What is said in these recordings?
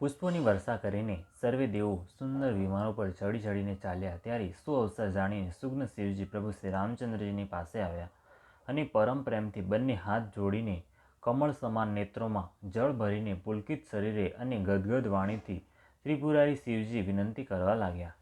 પુષ્પોની વર્ષા કરીને સર્વે દેવો સુંદર વિમાનો પર ચડી ચડીને ચાલ્યા ત્યારે સુઅવસર જાણીને સુગ્ન શિવજી પ્રભુ શ્રી રામચંદ્રજીની પાસે આવ્યા અને પરમ પ્રેમથી બંને હાથ જોડીને કમળ સમાન નેત્રોમાં જળ ભરીને પુલકિત શરીરે અને ગદગદ વાણીથી ત્રિપુરારી શિવજી વિનંતી કરવા લાગ્યા.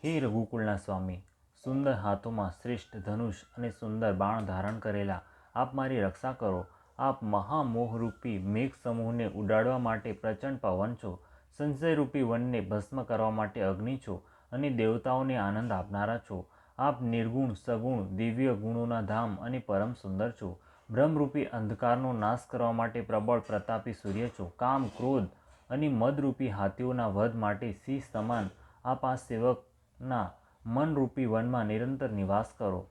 હે રઘુકુળના સ્વામી, સુંદર હાથોમાં શ્રેષ્ઠ ધનુષ અને સુંદર બાણ ધારણ કરેલા આપ મારી રક્ષા કરો. આપ મહામોહરૂપી મેઘ સમૂહને ઉડાડવા માટે પ્રચંડ પવન છો, સંશયરૂપી વનને ભસ્મ કરવા માટે અગ્નિ છો અને દેવતાઓને આનંદ આપનારા છો. આપ નિર્ગુણ સગુણ દિવ્ય ગુણોના ધામ અને પરમ સુંદર છો. બ્રહ્મરૂપી અંધકારનો નાશ કરવા માટે પ્રબળ પ્રતાપી સૂર્ય છો. કામ ક્રોધ અને મદરૂપી હાથીઓના વધ માટે સિંહ સમાન આપ આ સેવકના મનરૂપી વનમાં નિરંતર નિવાસ કરો.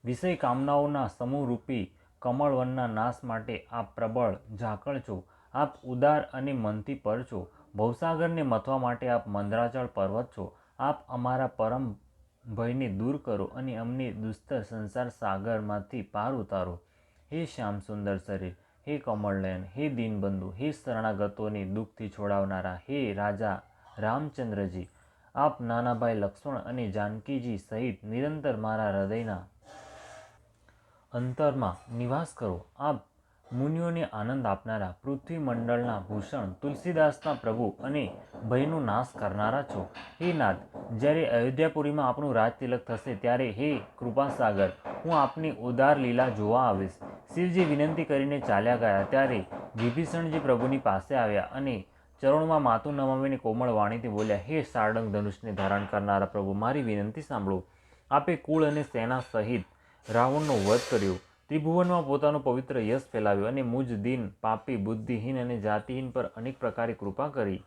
વિષય કામનાઓના સમૂહરૂપી કમળવનના નાશ માટે આપ પ્રબળ ઝાકળ છો. આપ ઉદાર અને મનથી પર છો. ભવસાગરને મથવા માટે આપ મંદરાચળ પર્વત છો. આપ અમારા પરમ ભયને દૂર કરો અને અમને દુસ્તર સંસાર સાગરમાંથી પાર ઉતારો. હે શ્યામ સુંદર શરીર, હે કમળનયન, હે દીનબંધુ, હે શરણાગતોને દુઃખથી છોડાવનારા, હે રાજા રામચંદ્રજી, આપ નાના ભાઈ લક્ષ્મણ અને જાનકીજી સહિત નિરંતર મારા હૃદયના અંતરમાં નિવાસ કરો. આપ મુનિઓને આનંદ આપનારા, પૃથ્વી મંડળના ભૂષણ, તુલસીદાસના પ્રભુ અને ભયનો નાશ કરનારા છો. હે નાથ, જ્યારે અયોધ્યાપુરીમાં આપનું રાજતિલક થશે ત્યારે હે કૃપાસાગર, હું આપની ઉદાર લીલા જોવા આવીશ. શિવજી વિનંતી કરીને ચાલ્યા ગયા ત્યારે વિભીષણજી પ્રભુની પાસે આવ્યા અને ચરણોમાં માથું નમાવીને કોમળ વાણીથી બોલ્યા, હે સારંગ ધનુષને ધારણ કરનારા પ્રભુ, મારી વિનંતી સાંભળો. આપે કુળ અને સેના સહિત રાવણનો વધ કર્યો, ત્રિભુવનમાં પોતાનો પવિત્ર યશ ફેલાવ્યો અને મુજ દીન પાપી બુદ્ધિહીન અને જાતિહીન પર અનેક પ્રકારે કૃપા કરી.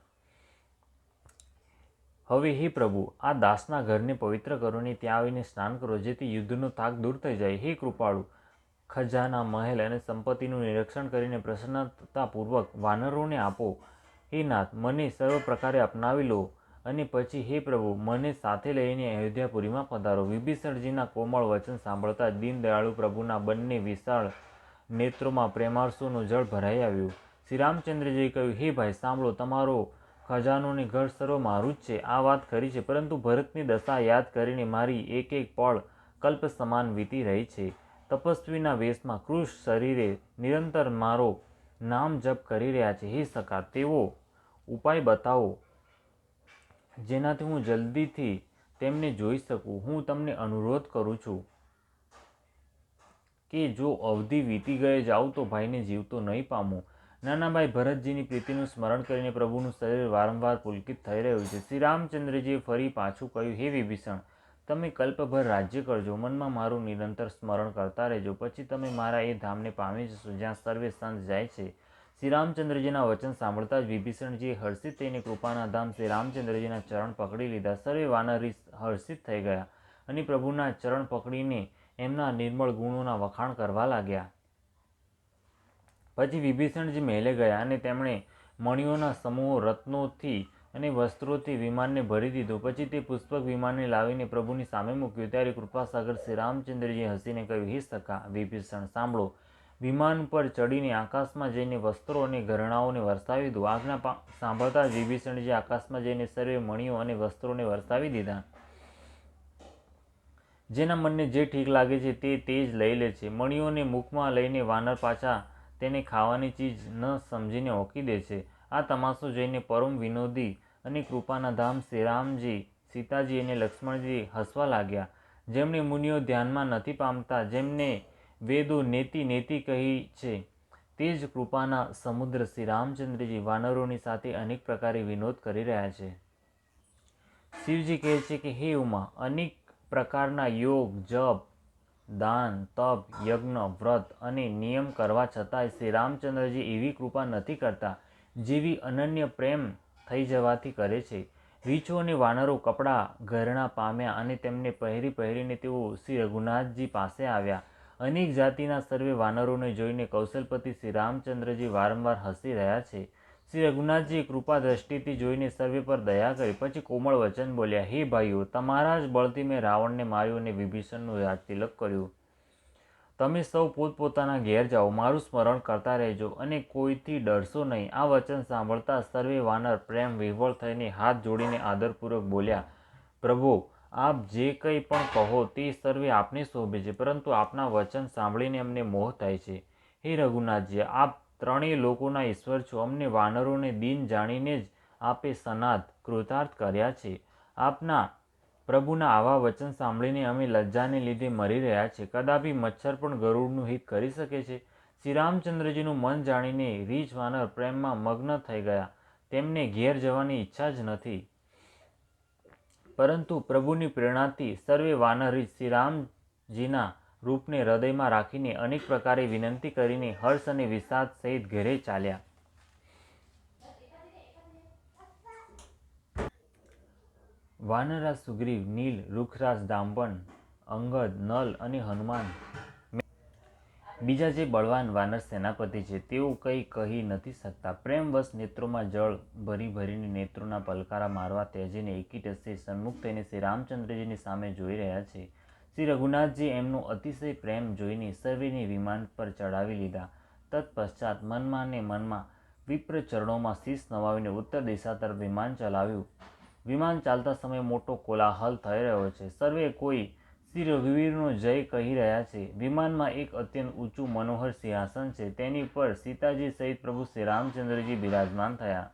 હવે હે પ્રભુ, આ દાસના ઘરને પવિત્ર કરો અને ત્યાં આવીને સ્નાન કરો, જેથી યુદ્ધનો થાક દૂર થઈ જાય. હે કૃપાળુ, ખજાના મહેલ અને સંપત્તિનું નિરીક્ષણ કરીને પ્રસન્નતાપૂર્વક વાનરોને આપો. હે નાથ, મને સર્વ પ્રકારે અપનાવી લો અને પછી હે પ્રભુ, મને સાથે લઈને અયોધ્યાપુરીમાં પધારો. વિભીષણજીના કોમળ વચન સાંભળતા દીનદયાળુ પ્રભુના બંને વિશાળ નેત્રોમાં પ્રેમાર્સુનું જળ ભરાઈ આવ્યું. શ્રી રામચંદ્રજીએ કહ્યું, હે ભાઈ સાંભળો, તમારો ખજાનો ને ઘર સર્વ મારું જ છે. આ વાત ખરી છે, પરંતુ ભરતની દશા યાદ કરીને મારી એક એક પળ કલ્પ સમાન વીતી રહી છે. તપસ્વીના વેશમાં કૃશ શરીરે નિરંતર મારો નામ જપ કરી રહ્યા છે. હે સખા, તેવો ઉપાય બતાવો જેનાથી હું જલ્દીથી તેમને જોઈ શકું. હું તમને અનુરોધ કરું છું કે જો અવધિ વીતી ગયે જાઉં તો ભાઈને જીવતો નહીં પામું. નાના ભાઈ ભરતજીની પ્રીતિનું સ્મરણ કરીને પ્રભુનું શરીર વારંવાર પુલકિત થઈ રહ્યું છે. શ્રી રામચંદ્રજીએ ફરી પાછું કહ્યું, હે વિભીષણ, તમે કલ્પભર રાજ્ય કરજો, મનમાં મારું નિરંતર સ્મરણ કરતા રહેજો, પછી તમે મારા એ ધામને પામી જશો જ્યાં સર્વે સંત જાય છે. શ્રી રામચંદ્રજીના વચન સાંભળતા જ વિભીષણજીએ હર્ષિત થઈને કૃપાના ધામ શ્રી રામચંદ્રજીના ચરણ પકડી લીધા. સર્વે વાનરી હર્ષિત થઈ ગયા અને પ્રભુના ચરણ પકડીને એમના નિર્મળ ગુણોના વખાણ કરવા લાગ્યા. પછી વિભીષણજી મહેલે ગયા અને તેમણે મણિઓના સમૂહો, રત્નોથી અને વસ્ત્રોથી વિમાનને ભરી દીધું. પછી તે પુષ્પક વિમાનને લાવીને પ્રભુની સામે મૂક્યું. ત્યારે કૃપાસાગર શ્રી રામચંદ્રજીએ હસીને કહ્યું, હે સખા વિભીષણ, સાંભળો. વિમાન પર ચડીને આકાશમાં જઈને વસ્ત્રો અને ઘરેણાઓને વરસાવી દો. આજ્ઞા સાંભળતા જ વિભીષણજી આકાશમાં જઈને સર્વે મણિઓ અને વસ્ત્રોને વરસાવી દીધા. જેના મનને જે ઠીક લાગે છે તે જ લઈ લે છે. મણિઓને મુખમાં લઈને વાનર પાછા તેને ખાવાની ચીજ ન સમજીને ઓકી દે છે. આ તમાશો જોઈને પરમ વિનોદી અને કૃપાના ધામ શ્રી રામજી, સીતાજી અને લક્ષ્મણજી હસવા લાગ્યા. જેમણે મુનિઓ ધ્યાનમાં નથી પામતા, જેમને વેદો નેતિ નેતિ કહી છે, તે જ કૃપાના સમુદ્ર શ્રી રામચંદ્રજી વાનરોની સાથે અનેક પ્રકારે વિનોદ કરી રહ્યા છે. શિવજી કહે છે કે હે ઉમા, અનેક પ્રકારના યોગ, જપ, દાન, તપ, યજ્ઞ, વ્રત અને નિયમ કરવા છતાંય શ્રી રામચંદ્રજી એવી કૃપા નથી કરતા જેવી અનન્ય પ્રેમ થઈ જવાથી કરે છે. રીછો અને વાનરો કપડાં ઘરેણાં પામ્યા અને તેમને પહેરીને તેઓ શ્રી રઘુનાથજી પાસે આવ્યા. અનેક જાતિના સર્વે વાનરોને જોઈને કૌશલપતિ શ્રી રામચંદ્રજી વારંવાર હસી રહ્યા છે. શ્રી રઘુનાથજીએ કૃપા દ્રષ્ટિથી જોઈને સર્વે પર દયા કરી. પછી કોમળ વચન બોલ્યા, હે ભાઈઓ, તમારા જ બળથી મેં રાવણને માર્યો અને વિભીષણનું રાજતિલક કર્યું. તમે સૌ પોતપોતાના ઘેર જાઓ, મારું સ્મરણ કરતા રહેજો અને કોઈથી ડરશો નહીં. આ વચન સાંભળતા સર્વે વાનર પ્રેમ વિહ્વળ થઈને હાથ જોડીને આદરપૂર્વક બોલ્યા, પ્રભુ, આપ જે કંઈ પણ કહો તે સર્વે આપને શોભે છે, પરંતુ આપના વચન સાંભળીને અમને મોહ થાય છે. હે રઘુનાથજી, આપ ત્રણેય લોકોના ઈશ્વર છો. અમને વાનરોને દીન જાણીને જ આપે સનાથ કૃતાર્થ કર્યા છે. આપના પ્રભુના આવા વચન સાંભળીને અમે લજ્જાને લીધે મરી રહ્યા છે. કદાપી મચ્છર પણ ગરુડનું હિત કરી શકે છે? શ્રી રામચંદ્રજીનું મન જાણીને રીછ વાનર પ્રેમમાં મગ્ન થઈ ગયા. તેમને ઘેર જવાની ઈચ્છા જ નથી, પરંતુ પ્રભુની પ્રેરણાથી સર્વે વાનર રીછ શ્રીરામજીના રૂપને હૃદયમાં રાખીને અનેક પ્રકારે વિનંતી કરીને હર્ષ અને વિષાદ સહિત ઘેરે ચાલ્યા. વાનરા સુગ્રીવ, નીલ, રૂખરાજ, દાંપણ, અંગદ, નલ અને હનુમાન બીજા જે બળવાન વાનર સેનાપતિ છે તેઓ કંઈ કહી નથી શકતા. પ્રેમવશ નેત્રોમાં જળ ભરી ભરીને નેત્રોના પલકારા મારવા ત્યજીને એકી ટસે સન્મુખ થઈને શ્રી રામચંદ્રજીની સામે જોઈ રહ્યા છે. શ્રી રઘુનાથજી એમનો અતિશય પ્રેમ જોઈને સર્વેને વિમાન પર ચડાવી લીધા. તત્પશ્ચાત મનમાં ને મનમાં વિપ્ર ચરણોમાં શીશ નવાવીને ઉત્તર દિશા તરફ વિમાન ચલાવ્યું. વિમાન ચાલતા સમયે મોટો કોલાહલ થઈ રહ્યો છે. સર્વે કોઈ શ્રી રઘુવીરનો જય કહી રહ્યા છે. વિમાનમાં એક અત્યંત ઊંચું મનોહર સિંહાસન છે. તેની પર સીતાજી સહિત પ્રભુ શ્રી રામચંદ્રજી બિરાજમાન થયા.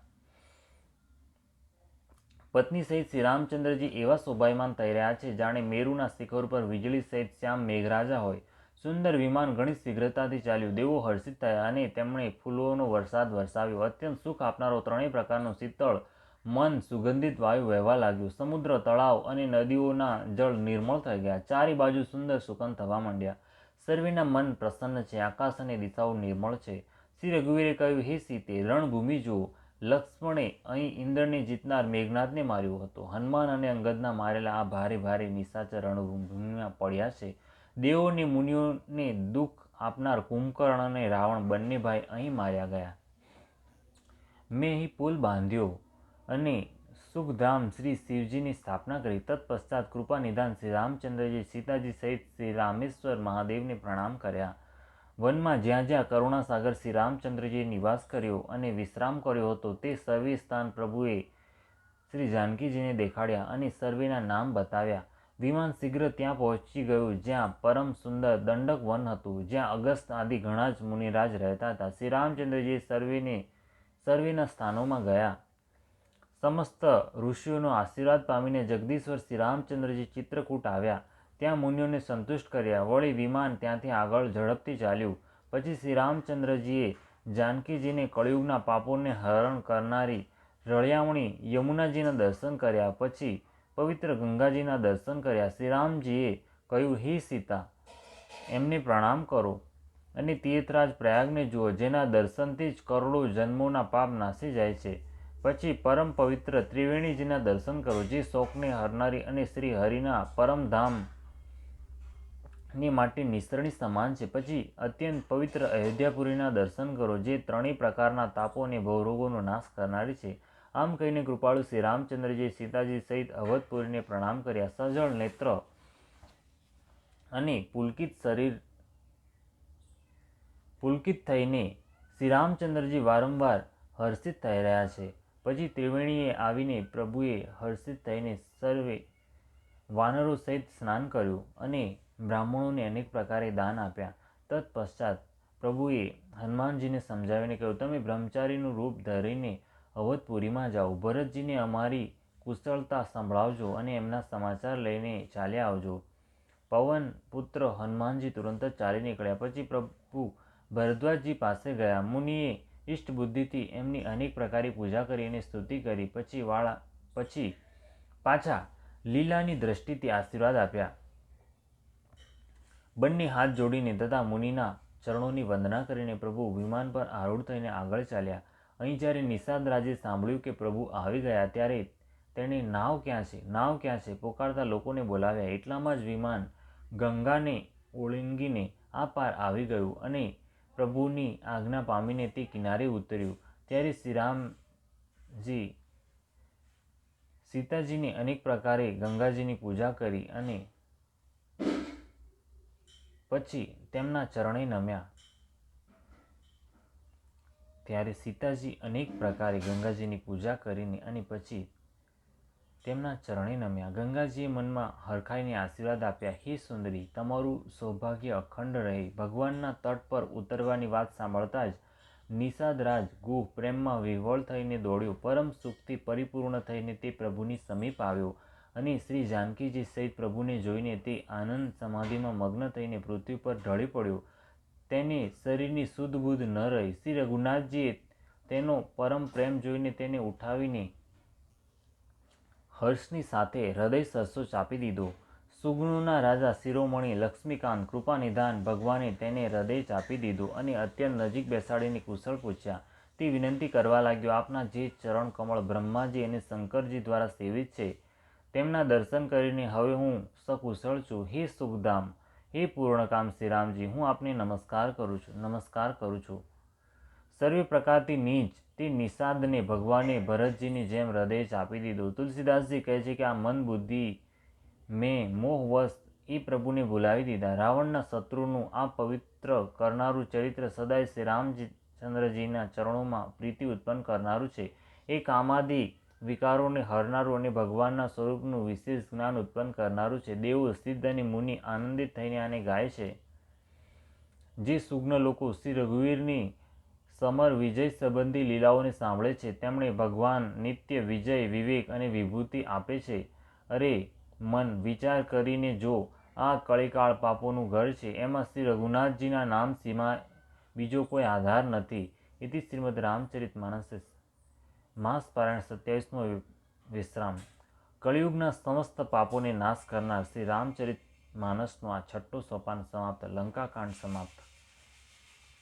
પત્ની સહિત શ્રી રામચંદ્રજી એવા શોભાયમાન થઈ રહ્યા છે જાણે મેરુના શિખર પર વીજળી સહિત શ્યામ મેઘરાજા હોય. સુંદર વિમાન ઘણી શીઘ્રતાથી ચાલ્યું. દેવો હર્ષિત થયા અને તેમણે ફૂલોનો વરસાદ વરસાવ્યો. અત્યંત સુખ આપનારો ત્રણેય પ્રકારનો શીતળ મન સુગંધિત વાયુ વહેવા લાગ્યું. સમુદ્ર, તળાવ અને નદીઓના જળ નિર્મળ થઈ ગયા. ચારે બાજુ સુંદર સુગંધ થવા માંડ્યા. સર્વેના મન પ્રસન્ન છે. આકાશ અને દિશાઓ નિર્મળ છે. શ્રી રઘુવીરે કહ્યું, હે સીતે, રણભૂમિ જુઓ. લક્ષ્મણે અહીં ઇન્દ્રને જીતનાર મેઘનાદને માર્યો હતો. હનુમાન અને અંગદના મારેલા આ ભારે ભારે નિશાચર રણભૂમિમાં પડ્યા છે. દેવો અને મુનિઓને દુઃખ આપનાર કુંભકર્ણ અને રાવણ બંને ભાઈ અહીં માર્યા ગયા. મેં અહીં પુલ બાંધ્યો અને સુખધામ શ્રી શિવજીની સ્થાપના કરી. તત્પશ્ચાત કૃપા નિધાન શ્રી રામચંદ્રજી સીતાજી સહિત શ્રી રામેશ્વર મહાદેવને પ્રણામ કર્યા. વનમાં જ્યાં જ્યાં કરુણાસાગર શ્રી રામચંદ્રજીએ નિવાસ કર્યો અને વિશ્રામ કર્યો હતો તે સર્વે સ્થાન પ્રભુએ શ્રી જાનકીજીને દેખાડ્યા અને સર્વેના નામ બતાવ્યા. વિમાન શીઘ્ર ત્યાં પહોંચી ગયું જ્યાં પરમ સુંદર દંડક વન હતું, જ્યાં અગસ્ત આદિ ઘણા જ મુનિરાજ રહેતા હતા. શ્રી રામચંદ્રજીએ સર્વેના સ્થાનોમાં ગયા. સમસ્ત ઋષિઓનો આશીર્વાદ પામીને જગદીશ્વર શ્રી રામચંદ્રજી ચિત્રકૂટ આવ્યા. ત્યાં મુનિઓને સંતુષ્ટ કર્યા. વળી વિમાન ત્યાંથી આગળ ઝડપથી ચાલ્યું. પછી શ્રી રામચંદ્રજીએ જાનકીજીને કળિયુગના પાપોને હરણ કરનારી રળિયામણી યમુનાજીના દર્શન કર્યા. પછી પવિત્ર ગંગાજીના દર્શન કર્યા. શ્રી રામજીએ કહ્યું, હે સીતા, એમને પ્રણામ કરો અને તીર્થરાજ પ્રયાગને જુઓ, જેના દર્શનથી જ કરોડો જન્મોના પાપ નાસી જાય છે. પછી પરમ પવિત્ર ત્રિવેણીજીના દર્શન કરો, જે શોકને હરનારી અને શ્રી હરિના પરમધામ ની માટે નિસરણી સમાન છે. પછી અત્યંત પવિત્ર અયોધ્યાપુરીના દર્શન કરો, જે ત્રણેય પ્રકારના તાપો અને ભવરોગોનો નાશ કરનારી છે. આમ કહીને કૃપાળુ શ્રી રામચંદ્રજીએ સીતાજી સહિત અવધપુરીને પ્રણામ કર્યા. સજળ નેત્ર અને પુલકિત થઈને શ્રી રામચંદ્રજી વારંવાર હર્ષિત થઈ રહ્યા છે. પછી ત્રિવેણીએ આવીને પ્રભુએ હર્ષિત થઈને સર્વે વાનરો સહિત સ્નાન કર્યું અને બ્રાહ્મણોને અનેક પ્રકારે દાન આપ્યા. તત્પશ્ચાત પ્રભુએ હનુમાનજીને સમજાવીને કહ્યું, તમે બ્રહ્મચારીનું રૂપ ધરીને અવધપુરીમાં જાઓ. ભરતજીને અમારી કુશળતા સંભળાવજો અને એમના સમાચાર લઈને ચાલ્યા આવજો. પવન પુત્ર હનુમાનજી તુરંત જ ચાલી નીકળ્યા. પછી પ્રભુ ભરદ્વાજજી પાસે ગયા. મુનિએ ઇષ્ટબુદ્ધિથી એમની અનેક પ્રકારે પૂજા કરી અને સ્તુતિ કરી. પછી પાછા લીલાની દ્રષ્ટિથી આશીર્વાદ આપ્યા. બંને હાથ જોડીને તથા મુનિના ચરણોની વંદના કરીને પ્રભુ વિમાન પર આરૂઢ થઈને આગળ ચાલ્યા. અહીં જ્યારે નિષાદ રાજે સાંભળ્યું કે પ્રભુ આવી ગયા ત્યારે તેણે નાવ ક્યાં છે, નાવ ક્યાં છે પુકારતા લોકોને બોલાવ્યા. એટલામાં જ વિમાન ગંગાને ઓળંગીને આ પાર આવી ગયું અને પ્રભુની આજ્ઞા પામીને તે કિનારે ઉતર્યું. ત્યારે શ્રીરામજી સીતાજીને અનેક પ્રકારે ગંગાજીની પૂજા કરી અને પછી તેમના ચરણે નમ્યા. ત્યારે સીતાજી અનેક પ્રકારે ગંગાજીની પૂજા કરીને અને પછી તેમના ચરણે નમ્યા. ગંગાજીએ મનમાં હરખાઈને આશીર્વાદ આપ્યા, હે સુંદરી, તમારું સૌભાગ્ય અખંડ રહે. ભગવાનના તટ પર ઉતરવાની વાત સાંભળતા જ નિષાદરાજ ગુહ પ્રેમમાં વિહ્વળ થઈને દોડ્યો. પરમ સુખથી પરિપૂર્ણ થઈને તે પ્રભુની સમીપ આવ્યો અને શ્રી જાનકીજી સહિત પ્રભુને જોઈને તે આનંદ સમાધિમાં મગ્ન થઈને પૃથ્વી પર ઢળી પડ્યો. તેને શરીરની સુધ બુધ ન રહી. શ્રી રઘુનાથજીએ તેનો પરમ પ્રેમ જોઈને તેને ઉઠાવીને હર્ષની સાથે હૃદય સરસો ચાપી દીધો. સુગુણોના રાજા શિરોમણી લક્ષ્મીકાંત કૃપાનિધાન ભગવાને તેને હૃદય ચાપી દીધું અને અત્યંત નજીક બેસાડીને કુશળ પૂછ્યા. તે વિનંતી કરવા લાગ્યો, આપના જે ચરણ કમળ બ્રહ્માજી અને શંકરજી દ્વારા સેવિત છે તેમના દર્શન કરીને હવે હું સકુશળ છું. હે સુખધામ, હે પૂર્ણકામ શ્રી રામજી, હું આપને નમસ્કાર કરું છું. સર્વે પ્રકારથી નીચ તે નિષાદને ભગવાને ભરતજીની જેમ હૃદય ચાપી દીધું. તુલસીદાસજી કહે છે કે આ મન બુદ્ધિ મેં મોહવશ એ પ્રભુને ભૂલાવી દીધા. રાવણના શત્રુનું આ પવિત્ર કરનારું ચરિત્ર સદાય શ્રી રામચંદ્રજીના ચરણોમાં પ્રીતિ ઉત્પન્ન કરનારું છે. એ કામાદિ વિકારોને હરનારું અને ભગવાનના સ્વરૂપનું વિશેષ જ્ઞાન ઉત્પન્ન કરનારું છે. દેવો, સિદ્ધ અને મુનિ આનંદિત થઈને આને ગાય છે. જે સુજ્ઞ લોકો શ્રી રઘુવીરની સમર વિજય સંબંધી લીલાઓને સાંભળે છે તેમણે ભગવાન નિત્ય વિજય, વિવેક અને વિભૂતિ આપે છે. અરે મન, વિચાર કરીને જો આ કળીકાળ પાપોનું ઘર છે, એમાં શ્રી રઘુનાથજીના નામ સિવાય બીજો કોઈ આધાર નથી. ઇતિ શ્રીમદ રામચરિતમાનસ માસ પારાયણ 27મો વિશ્રામ. કળિયુગના સમસ્ત પાપોને નાશ કરનાર શ્રી રામચરિતમાનસનું આ છઠ્ઠું સોપાન સમાપ્ત. લંકાકાંડ સમાપ્ત.